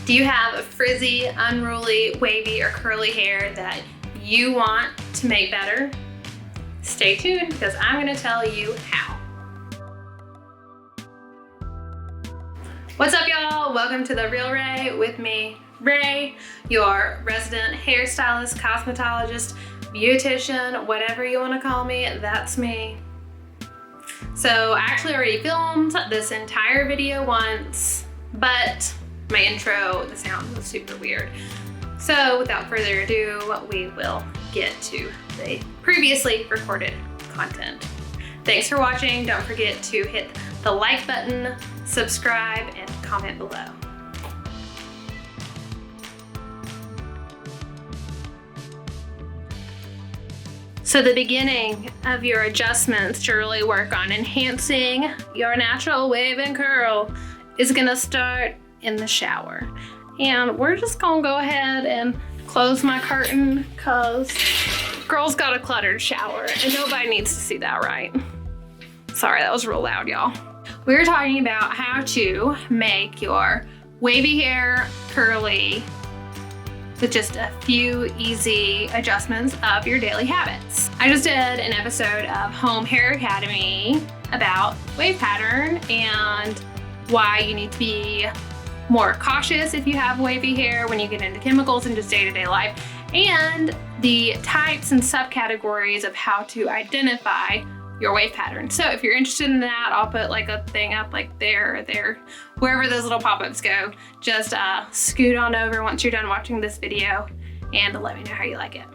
Do you have a frizzy, unruly, wavy, or curly hair that you want to make better? Stay tuned because I'm going to tell you how. What's up, y'all? Welcome to TheReelRae with me, Ray, your resident hairstylist, cosmetologist, beautician, whatever you want to call me, that's me. So I actually already filmed this entire video once, but my intro, the sound was super weird. So without further ado, we will get to the previously recorded content. Thanks for watching. Don't forget to hit the like button, subscribe, and comment below. So the beginning of your adjustments to really work on enhancing your natural wave and curl is gonna start in the shower. And we're just gonna go ahead and close my curtain because girl's got a cluttered shower and nobody needs to see that, right? Sorry, that was real loud, y'all. We're talking about how to make your wavy hair curly with just a few easy adjustments of your daily habits. I just did an episode of Home Hair Academy about wave pattern and why you need to be more cautious if you have wavy hair when you get into chemicals and just day-to-day life, and the types and subcategories of how to identify your wave pattern. So if you're interested in that, I'll put like a thing up like there or there, wherever those little pop-ups go. Just scoot on over once you're done watching this video and let me know how you like it.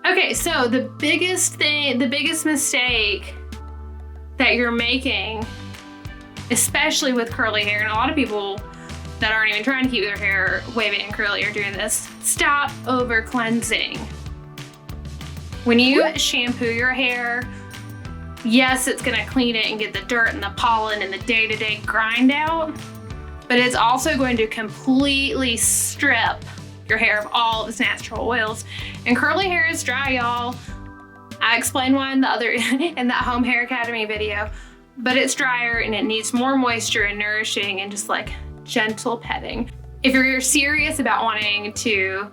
Okay, so the biggest mistake that you're making, especially with curly hair, and a lot of people that aren't even trying to keep their hair wavy and curly are doing this, stop over cleansing. When you shampoo your hair, yes, it's gonna clean it and get the dirt and the pollen and the day-to-day grind out, but it's also going to completely strip your hair of all of its natural oils. And curly hair is dry, y'all. I explained why in that Home Hair Academy video, but it's drier and it needs more moisture and nourishing and just like gentle petting. If you're serious about wanting to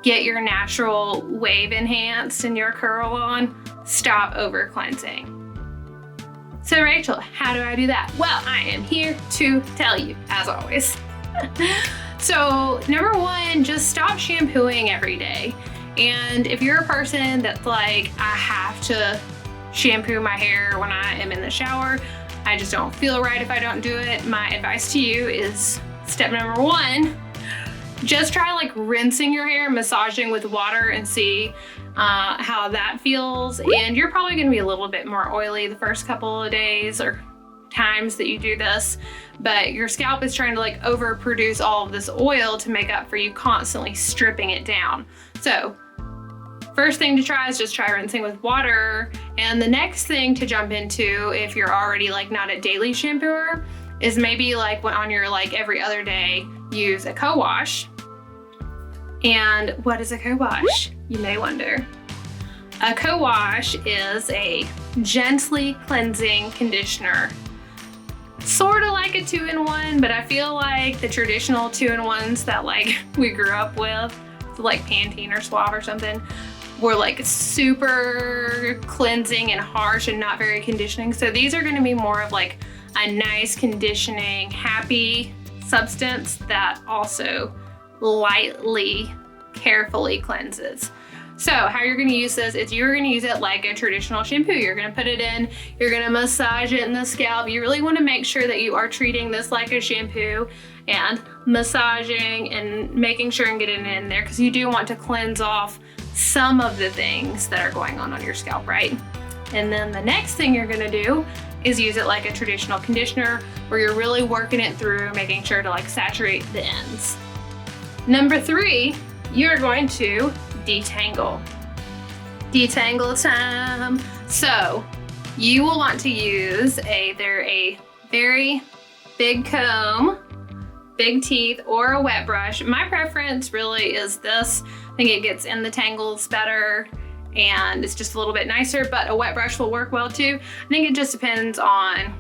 get your natural wave enhanced and your curl on, stop over cleansing. So Rachel, how do I do that? Well, I am here to tell you, as always. So number one, just stop shampooing every day. And if you're a person that's like, I have to shampoo my hair when I am in the shower, I just don't feel right if I don't do it, my advice to you is step number one, just try like rinsing your hair, massaging with water and see how that feels. And you're probably gonna be a little bit more oily the first couple of days or times that you do this, but your scalp is trying to like overproduce all of this oil to make up for you constantly stripping it down. So first thing to try is just try rinsing with water. And the next thing to jump into, if you're already like not a daily shampooer, is maybe like on your like every other day, use a co-wash. And what is a co-wash? You may wonder. A co-wash is a gently cleansing conditioner. Sort of like a 2-in-1, but I feel like the traditional 2-in-1s that like we grew up with, like Pantene or Suave or something, were like super cleansing and harsh and not very conditioning. So these are gonna be more of like a nice conditioning, happy substance that also lightly, carefully cleanses. So how you're gonna use this is you're gonna use it like a traditional shampoo. You're gonna put it in, you're gonna massage it in the scalp. You really wanna make sure that you are treating this like a shampoo and massaging and making sure and getting it in there, because you do want to cleanse off some of the things that are going on your scalp, right? And then the next thing you're gonna do is use it like a traditional conditioner where you're really working it through, making sure to like saturate the ends. Number 3, you're going to detangle. Detangle time. So you will want to use either a very big comb, big teeth, or a wet brush. My preference really is this. I think it gets in the tangles better and it's just a little bit nicer, but a wet brush will work well too. I think it just depends on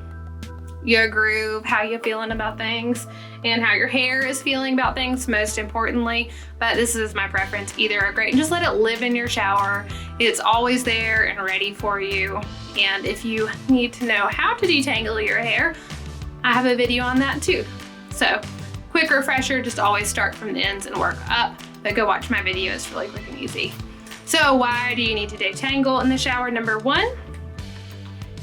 your groove, how you're feeling about things, and how your hair is feeling about things, most importantly. But this is my preference, either are great. Just let it live in your shower. It's always there and ready for you. And if you need to know how to detangle your hair, I have a video on that too. So quick refresher, just always start from the ends and work up, but go watch my video, it's really quick and easy. So why do you need to detangle in the shower? Number one,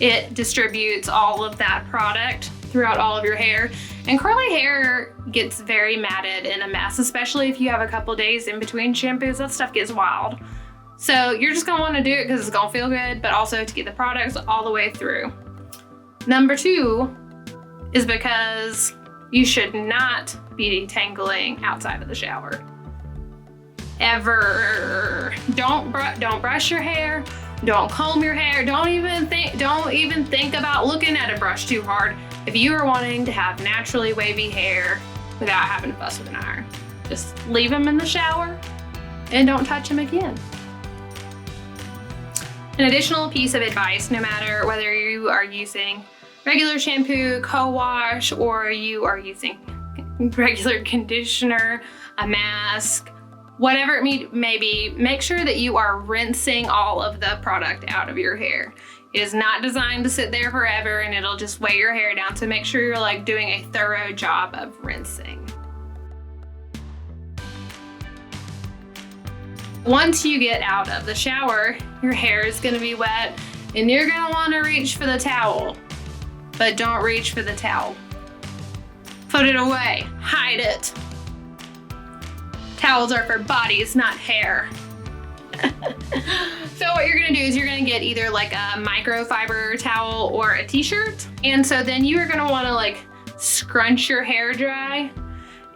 it distributes all of that product throughout all of your hair. And curly hair gets very matted and a mess, especially if you have a couple days in between shampoos. That stuff gets wild. So you're just gonna wanna do it because it's gonna feel good, but also to get the products all the way through. Number two is because you should not be detangling outside of the shower. Ever. Don't brush your hair. Don't comb your hair. Don't even think about looking at a brush too hard if you are wanting to have naturally wavy hair without having to fuss with an iron. Just leave them in the shower and don't touch them again. An additional piece of advice, no matter whether you are using regular shampoo, co-wash, or you are using regular conditioner, a mask, whatever it may be, make sure that you are rinsing all of the product out of your hair. It is not designed to sit there forever and it'll just weigh your hair down, so make sure you're like doing a thorough job of rinsing. Once you get out of the shower, your hair is gonna be wet and you're gonna wanna reach for the towel, but don't reach for the towel. Put it away, hide it. Towels are for bodies, not hair. So what you're gonna do is you're gonna get either like a microfiber towel or a t-shirt. And so then you are gonna wanna like scrunch your hair dry.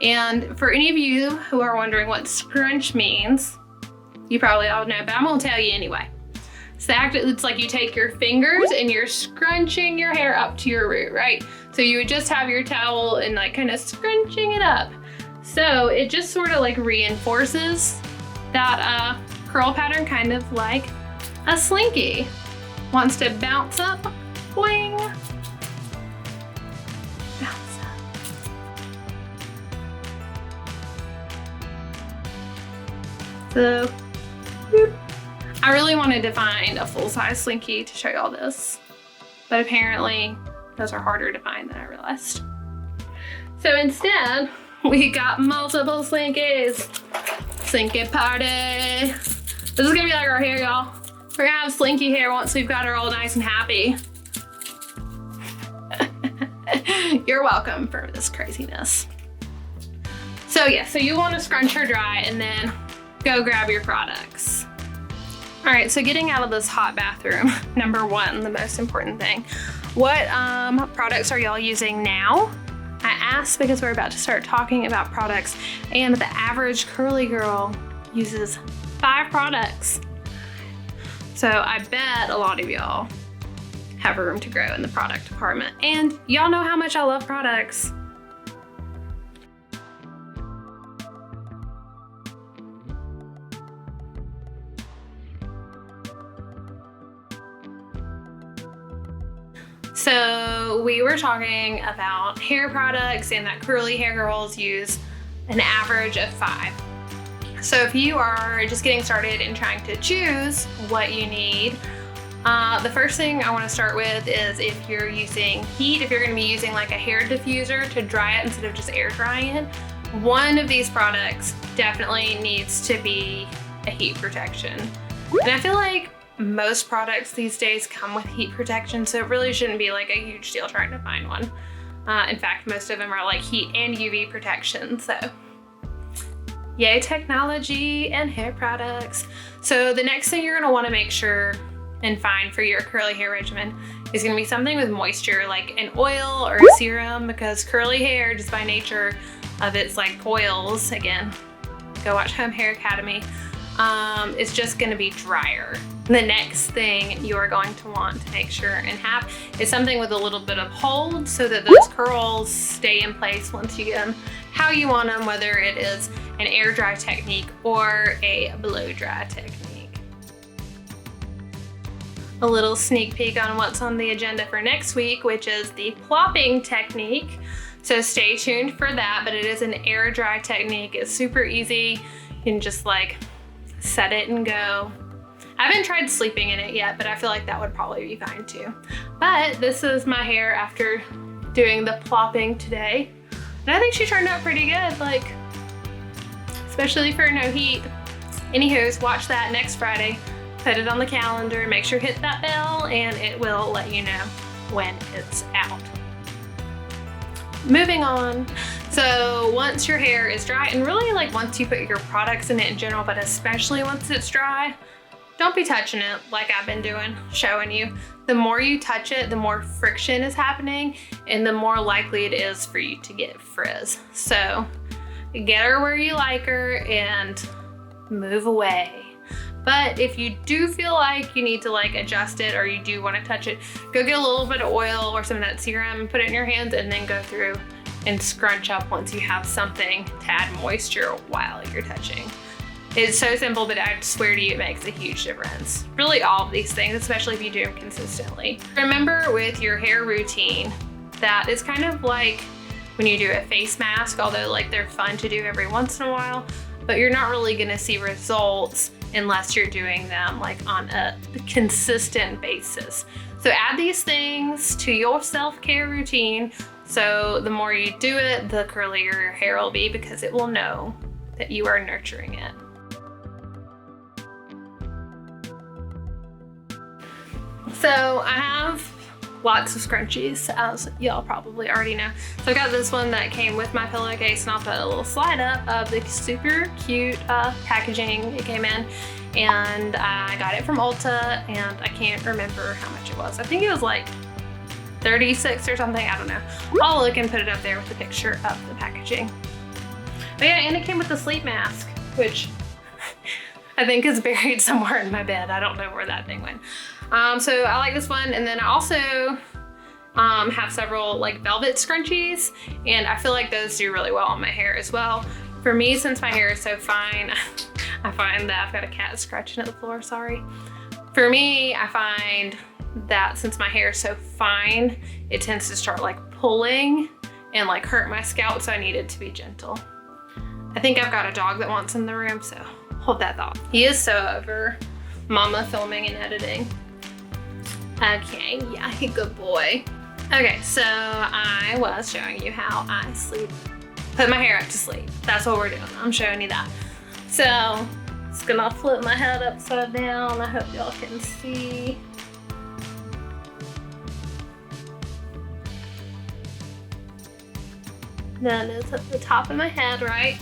And for any of you who are wondering what scrunch means, you probably all know, but I'm gonna tell you anyway. So it's like you take your fingers and you're scrunching your hair up to your root, right? So you would just have your towel and like kind of scrunching it up. So it just sort of like reinforces that curl pattern, kind of like a slinky. Wants to bounce up, boing. Bounce up. So, whoop. I really wanted to find a full-size slinky to show y'all this, but apparently those are harder to find than I realized. So instead, we got multiple slinkies. Slinky party. This is gonna be like our hair, y'all. We're gonna have slinky hair once we've got her all nice and happy. You're welcome for this craziness. So yeah, so you wanna scrunch her dry and then go grab your products. All right, so getting out of this hot bathroom, number one, the most important thing. What products are y'all using now? I asked because we're about to start talking about products, and the average curly girl uses 5 products. So I bet a lot of y'all have room to grow in the product department. And y'all know how much I love products. So we were talking about hair products and that curly hair girls use an average of 5. So if you are just getting started and trying to choose what you need, the first thing I want to start with is if you're using heat, if you're going to be using like a hair diffuser to dry it instead of just air drying it, one of these products definitely needs to be a heat protection. And I feel like most products these days come with heat protection, so it really shouldn't be like a huge deal trying to find one. In fact, most of them are like heat and UV protection, so yay technology and hair products. So the next thing you're gonna wanna make sure and find for your curly hair regimen is gonna be something with moisture, like an oil or a serum, because curly hair, just by nature of its like oils, again, go watch Home Hair Academy, it's just gonna be drier. The next thing you are going to want to make sure and have is something with a little bit of hold so that those curls stay in place once you get them how you want them, whether it is an air dry technique or a blow dry technique. a little sneak peek on what's on the agenda for next week, which is the plopping technique. So stay tuned for that, but it is an air dry technique. It's super easy. You can just like set it and go. I haven't tried sleeping in it yet, but I feel like that would probably be fine too. But this is my hair after doing the plopping today. And I think she turned out pretty good, like, especially for no heat. Anywho's, watch that next Friday. Put it on the calendar, make sure to hit that bell, and it will let you know when it's out. Moving on. So once your hair is dry, and really like once you put your products in it in general, but especially once it's dry, don't be touching it like I've been doing, showing you. The more you touch it, the more friction is happening, and the more likely it is for you to get frizz. So get her where you like her and move away. But if you do feel like you need to like adjust it, or you do want to touch it, go get a little bit of oil or some of that serum and put it in your hands, and then go through and scrunch up once you have something to add moisture while you're touching. It's so simple, but I swear to you, it makes a huge difference. Really all of these things, especially if you do them consistently. Remember with your hair routine, that it's kind of like when you do a face mask, although like they're fun to do every once in a while, but you're not really gonna see results unless you're doing them like on a consistent basis. So add these things to your self-care routine. So the more you do it, the curlier your hair will be, because it will know that you are nurturing it. So I have lots of scrunchies, as y'all probably already know. So I got this one that came with my pillowcase, and I'll put a little slide up of the super cute packaging it came in. And I got it from Ulta, and I can't remember how much it was. I think it was like 36 or something, I don't know. I'll look and put it up there with a picture of the packaging. But yeah, and it came with a sleep mask, which I think is buried somewhere in my bed. I don't know where that thing went. So I like this one, and then I also have several like velvet scrunchies, and I feel like those do really well on my hair as well. For me, since my hair is so fine, I find that I've got a cat scratching at the floor, sorry. For me, I find that since my hair is so fine, it tends to start like pulling and like hurt my scalp, so I need it to be gentle. I think I've got a dog that wants in the room, so hold that thought. He is so over mama filming and editing. Okay, yeah, good boy. Okay, so I was showing you how I sleep. Put my hair up to sleep. That's what we're doing. I'm showing you that. So, just gonna flip my head upside down. I hope y'all can see. That is at the top of my head, right?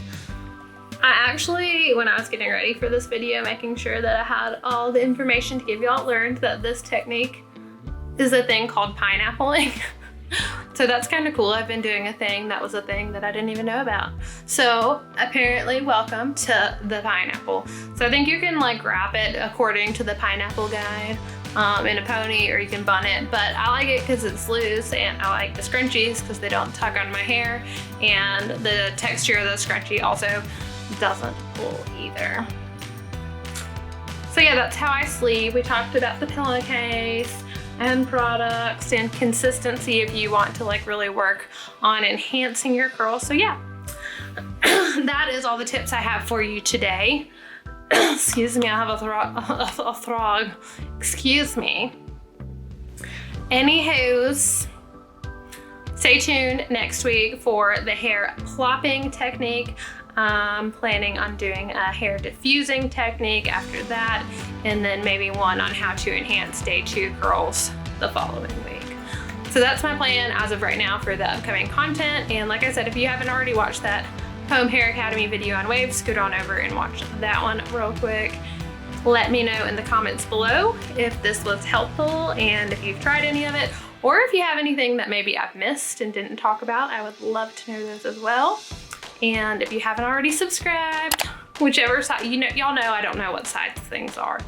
I actually, when I was getting ready for this video, making sure that I had all the information to give y'all, learned that this technique is a thing called pineappling. So that's kind of cool. I've been doing a thing that was a thing that I didn't even know about. So apparently, welcome to the pineapple. So I think you can like wrap it according to the pineapple guide in a pony, or you can bun it, but I like it because it's loose, and I like the scrunchies because they don't tug on my hair, and the texture of the scrunchie also doesn't pull either. So yeah, that's how I sleep. We talked about the pillowcase and products and consistency if you want to like really work on enhancing your curls. So yeah, that is all the tips I have for you today. Excuse me, I have a throg. Excuse me. Anywho's, stay tuned next week for the hair plopping technique. I'm planning on doing a hair diffusing technique after that, and then maybe one on how to enhance day 2 curls the following week. So that's my plan as of right now for the upcoming content. And like I said, if you haven't already watched that Home Hair Academy video on WAVY, scoot on over and watch that one real quick. Let me know in the comments below if this was helpful and if you've tried any of it, or if you have anything that maybe I've missed and didn't talk about. I would love to know those as well. And if you haven't already subscribed, whichever side, y'all know I don't know what sides things are.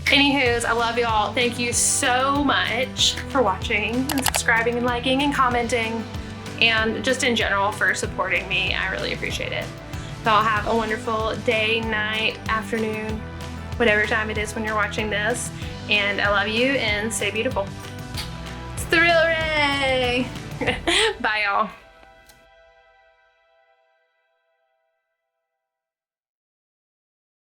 Anywho's, I love y'all. Thank you so much for watching and subscribing and liking and commenting, and just in general for supporting me. I really appreciate it. So I'll have a wonderful day, night, afternoon, whatever time it is when you're watching this. And I love you and stay beautiful. It's the real Ray. Bye, y'all.